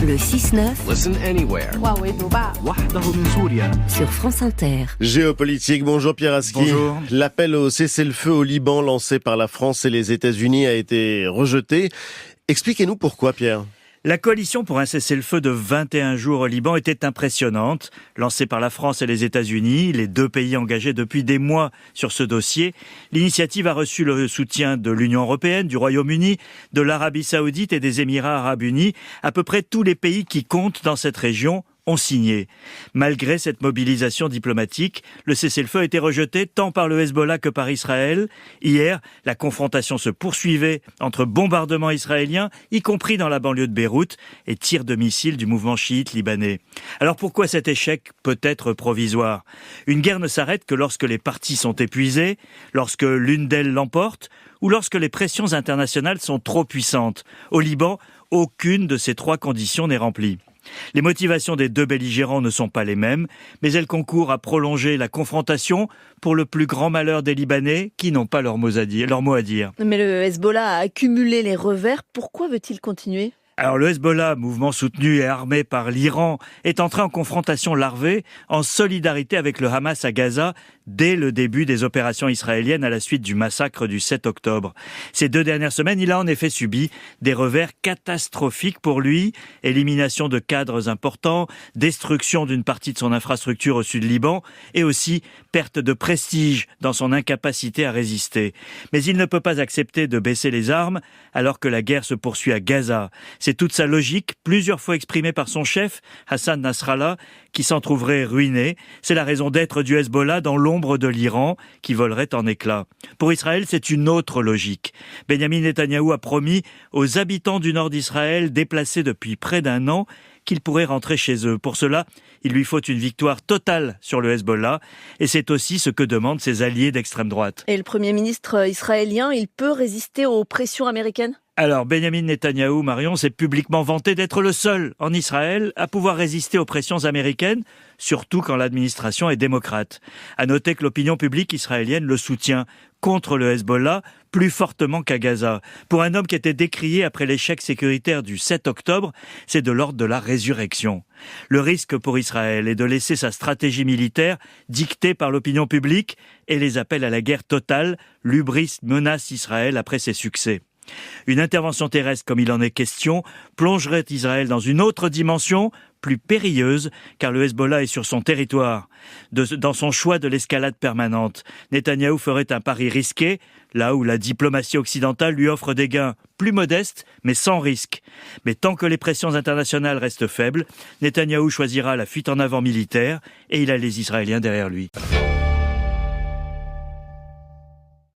Le 6-9. Listen anywhere. Sur France Inter. Géopolitique, bonjour Pierre Aski. Bonjour. L'appel au cessez-le-feu au Liban lancé par la France et les États-Unis a été rejeté. Expliquez-nous pourquoi, Pierre. La coalition pour un cessez-le-feu de 21 jours au Liban était impressionnante. Lancée par la France et les États-Unis, les deux pays engagés depuis des mois sur ce dossier, l'initiative a reçu le soutien de l'Union européenne, du Royaume-Uni, de l'Arabie saoudite et des Émirats arabes unis. À peu près tous les pays qui comptent dans cette région ont signé. Malgré cette mobilisation diplomatique, le cessez-le-feu a été rejeté tant par le Hezbollah que par Israël. Hier, la confrontation se poursuivait entre bombardements israéliens, y compris dans la banlieue de Beyrouth, et tirs de missiles du mouvement chiite libanais. Alors pourquoi cet échec peut être provisoire ? Une guerre ne s'arrête que lorsque les parties sont épuisées, lorsque l'une d'elles l'emporte, ou lorsque les pressions internationales sont trop puissantes. Au Liban, aucune de ces trois conditions n'est remplie. Les motivations des deux belligérants ne sont pas les mêmes, mais elles concourent à prolonger la confrontation pour le plus grand malheur des Libanais qui n'ont pas leur mot à dire. Mais le Hezbollah a accumulé les revers. Pourquoi veut-il continuer ? Alors le Hezbollah, mouvement soutenu et armé par l'Iran, est entré en confrontation larvée en solidarité avec le Hamas à Gaza dès le début des opérations israéliennes à la suite du massacre du 7 octobre. Ces 2 dernières semaines, il a en effet subi des revers catastrophiques pour lui, élimination de cadres importants, destruction d'une partie de son infrastructure au sud Liban et aussi perte de prestige dans son incapacité à résister. Mais il ne peut pas accepter de baisser les armes alors que la guerre se poursuit à Gaza. C'est toute sa logique, plusieurs fois exprimée par son chef, Hassan Nasrallah, qui s'en trouverait ruiné. C'est la raison d'être du Hezbollah dans l'ombre de l'Iran, qui volerait en éclats. Pour Israël, c'est une autre logique. Benjamin Netanyahou a promis aux habitants du nord d'Israël, déplacés depuis près d'1 an, qu'ils pourraient rentrer chez eux. Pour cela, il lui faut une victoire totale sur le Hezbollah, et c'est aussi ce que demandent ses alliés d'extrême droite. Et le Premier ministre israélien, il peut résister aux pressions américaines ? Alors, Benjamin Netanyahou, Marion, s'est publiquement vanté d'être le seul en Israël à pouvoir résister aux pressions américaines, surtout quand l'administration est démocrate. À noter que l'opinion publique israélienne le soutient contre le Hezbollah plus fortement qu'à Gaza. Pour un homme qui était décrié après l'échec sécuritaire du 7 octobre, c'est de l'ordre de la résurrection. Le risque pour Israël est de laisser sa stratégie militaire dictée par l'opinion publique et les appels à la guerre totale. L'hubris menace Israël après ses succès. Une intervention terrestre, comme il en est question, plongerait Israël dans une autre dimension, plus périlleuse, car le Hezbollah est sur son territoire. Dans son choix de l'escalade permanente, Netanyahou ferait un pari risqué, là où la diplomatie occidentale lui offre des gains plus modestes, mais sans risque. Mais tant que les pressions internationales restent faibles, Netanyahou choisira la fuite en avant militaire, et il a les Israéliens derrière lui.